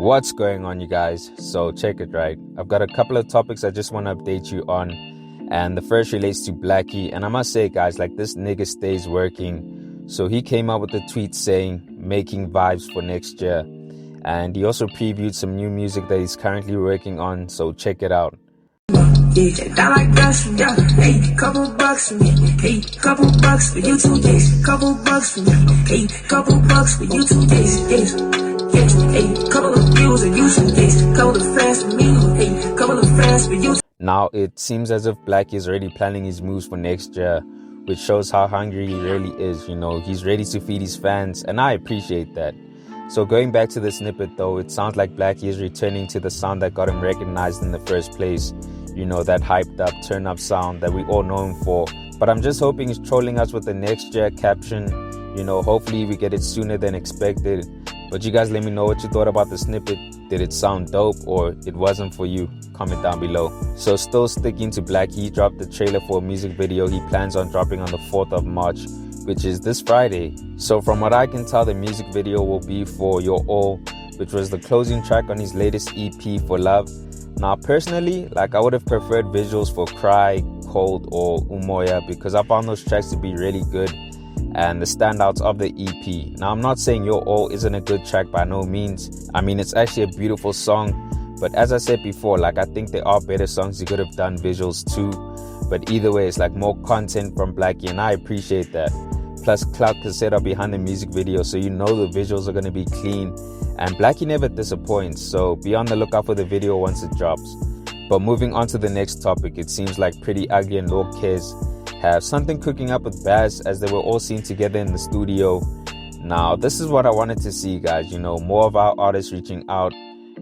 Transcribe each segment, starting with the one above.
What's going on, you guys? So check it, right? I've got a couple of topics I just want to update you on, and the first relates to Blxckie. And I must say, guys, like, this nigga stays working. So he came out with a tweet saying making vibes for next year, and he also previewed some new music that he's currently working on, so check it out. Yeah, I like dust from y'all. Hey, couple bucks for me. Hey, couple bucks for you 2 days. Couple bucks for me. Hey, couple bucks for you 2 days. Yes. Hey, couple of views and you 2 days. Couple of fans for me. Hey, couple of fans for you. Now it seems as if Blxckie is already planning his moves for next year, which shows how hungry he really is. You know, he's ready to feed his fans, and I appreciate that. So going back to the snippet though, it sounds like Blxckie is returning to the sound that got him recognized in the first place. You know, that hyped up, turn up sound that we all know him for. But I'm just hoping he's trolling us with the next year caption. You know, hopefully we get it sooner than expected. But you guys let me know what you thought about the snippet. Did it sound dope or it wasn't for you? Comment down below. So still sticking to Blxckie, he dropped the trailer for a music video he plans on dropping on the 4th of March, which is this Friday. So from what I can tell, the music video will be for Your All, which was the closing track on his latest EP, For Love. Now personally, like, I would have preferred visuals for Cry, Cold or Umoya, because I found those tracks to be really good and the standouts of the EP. Now I'm not saying Your All isn't a good track by no means. I mean, it's actually a beautiful song, but as I said before, like, I think there are better songs he could have done visuals too. But either way, it's like more content from Blxckie, and I appreciate that. Plus, clout cassette are behind the music video, so you know the visuals are going to be clean, and Blxckie never disappoints, so be on the lookout for the video once it drops. But moving on to the next topic, it seems like Priddy and Lordkez have something cooking up with Baz, as they were all seen together in the studio. Now this is what I wanted to see, guys, you know, more of our artists reaching out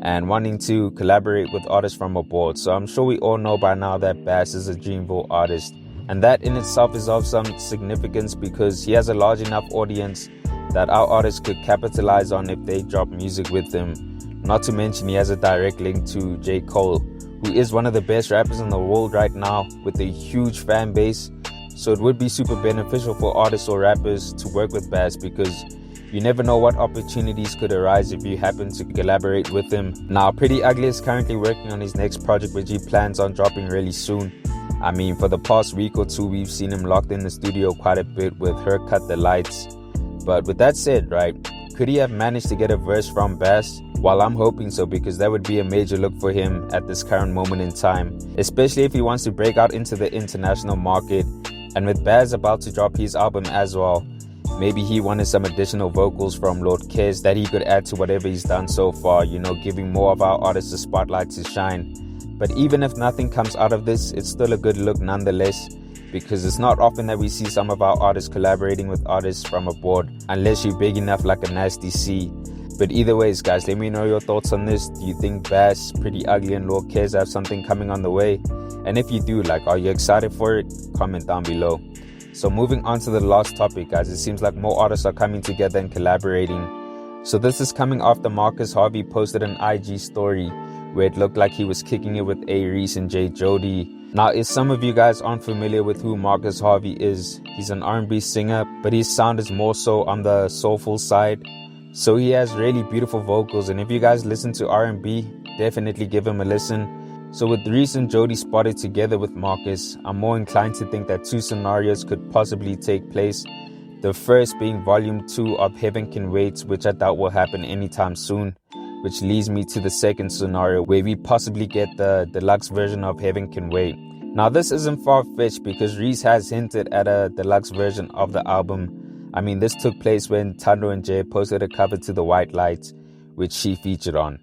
and wanting to collaborate with artists from abroad. So I'm sure we all know by now that Baz is a Dreamville artist, and that in itself is of some significance because he has a large enough audience that our artists could capitalize on if they drop music with him. Not to mention he has a direct link to J. Cole, who is one of the best rappers in the world right now with a huge fan base. So it would be super beneficial for artists or rappers to work with Baz, because you never know what opportunities could arise if you happen to collaborate with him. Now Priddy is currently working on his next project, which he plans on dropping really soon. I mean, for the past week or two, we've seen him locked in the studio quite a bit with Haircut the Lights. But with that said, right, could he have managed to get a verse from Baz? Well, I'm hoping so, because that would be a major look for him at this current moment in time, especially if he wants to break out into the international market. And with Baz about to drop his album as well, maybe he wanted some additional vocals from Lordkez that he could add to whatever he's done so far, you know, giving more of our artists a spotlight to shine. But even if nothing comes out of this, it's still a good look nonetheless, because it's not often that we see some of our artists collaborating with artists from abroad, unless you're big enough like a Nasty C. But either ways, guys, let me know your thoughts on this. Do you think Baz, Priddy and Lordkez have something coming on the way? And if you do, like, are you excited for it? Comment down below. So moving on to the last topic, guys, it seems like more artists are coming together and collaborating. So this is coming after Harvey posted an IG story where it looked like he was kicking it with A-Reece and Jody. Now, if some of you guys aren't familiar with who Harvey is, he's an R&B singer, but his sound is more so on the soulful side. So he has really beautiful vocals, and if you guys listen to R&B, definitely give him a listen. So with Reece and Jody spotted together with Marcus, I'm more inclined to think that two scenarios could possibly take place. The first being volume 2 of Heaven Can Wait, which I doubt will happen anytime soon, which leads me to the second scenario where we possibly get the deluxe version of Heaven Can Wait. Now this isn't far-fetched, because Reece has hinted at a deluxe version of the album. I mean, this took place when Tando and Jay posted a cover to The White Lights, which she featured on.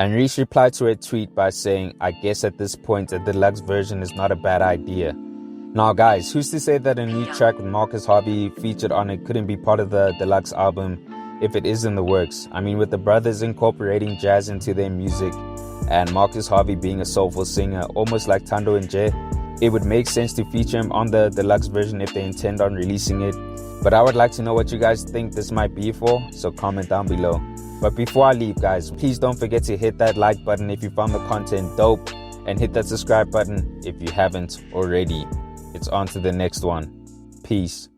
And Reece replied to her tweet by saying, I guess at this point a deluxe version is not a bad idea. Now guys, who's to say that a new track with Marcus Harvey featured on it couldn't be part of the deluxe album if it is in the works? I mean, with the brothers incorporating jazz into their music and Marcus Harvey being a soulful singer, almost like Tando and Jay, it would make sense to feature him on the deluxe version if they intend on releasing it. But I would like to know what you guys think this might be for, so comment down below. But before I leave guys, please don't forget to hit that like button if you found the content dope, and hit that subscribe button if you haven't already. It's on to the next one. Peace.